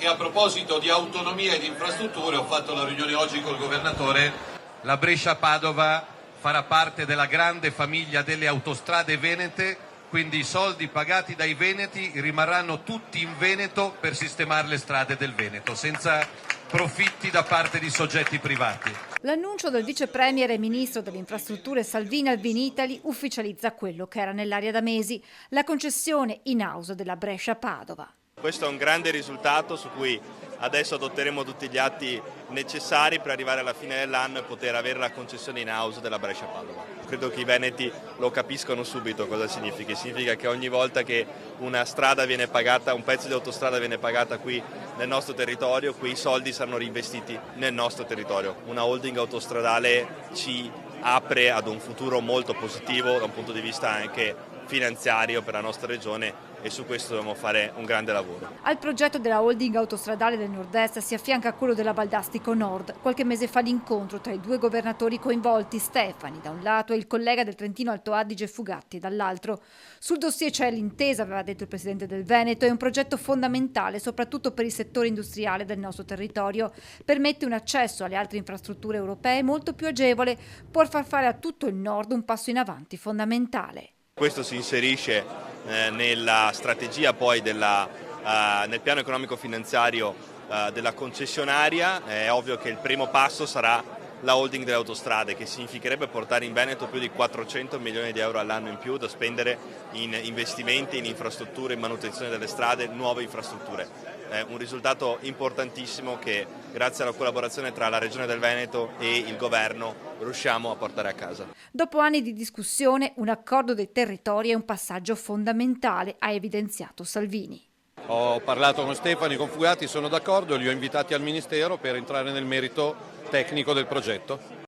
E a proposito di autonomia e di infrastrutture, ho fatto la riunione oggi col governatore. La Brescia-Padova farà parte della grande famiglia delle autostrade venete, quindi i soldi pagati dai veneti rimarranno tutti in Veneto per sistemare le strade del Veneto, senza profitti da parte di soggetti privati. L'annuncio del vice premier e ministro delle infrastrutture Salvini al Vinitaly ufficializza quello che era nell'aria da mesi, la concessione in house della Brescia-Padova. Questo è un grande risultato su cui adesso adotteremo tutti gli atti necessari per arrivare alla fine dell'anno e poter avere la concessione in house della Brescia-Padova. Credo che i veneti lo capiscono subito cosa significa. Significa che ogni volta che una strada viene pagata, un pezzo di autostrada viene pagata qui nel nostro territorio, quei soldi saranno reinvestiti nel nostro territorio. Una holding autostradale ci apre ad un futuro molto positivo da un punto di vista anche finanziario per la nostra regione e su questo dobbiamo fare un grande lavoro. Al progetto della holding autostradale del nord-est si affianca quello della Valdastico Nord. Qualche mese fa l'incontro tra i due governatori coinvolti, Stefani da un lato e il collega del Trentino Alto Adige Fugatti dall'altro. Sul dossier c'è l'intesa, aveva detto il presidente del Veneto, è un progetto fondamentale soprattutto per il settore industriale del nostro territorio. Permette un accesso alle altre infrastrutture europee molto più agevole, può far fare a tutto il nord un passo in avanti fondamentale. Questo si inserisce nella strategia poi nel piano economico finanziario della concessionaria. È ovvio che il primo passo sarà la holding delle autostrade, che significherebbe portare in Veneto più di 400 milioni di euro all'anno in più da spendere in investimenti, in infrastrutture, in manutenzione delle strade, nuove infrastrutture. È un risultato importantissimo che grazie alla collaborazione tra la Regione del Veneto e il Governo riusciamo a portare a casa. Dopo anni di discussione, un accordo dei territori è un passaggio fondamentale, ha evidenziato Salvini. Ho parlato con Stefani, con Fugatti, sono d'accordo, li ho invitati al Ministero per entrare nel merito tecnico del progetto.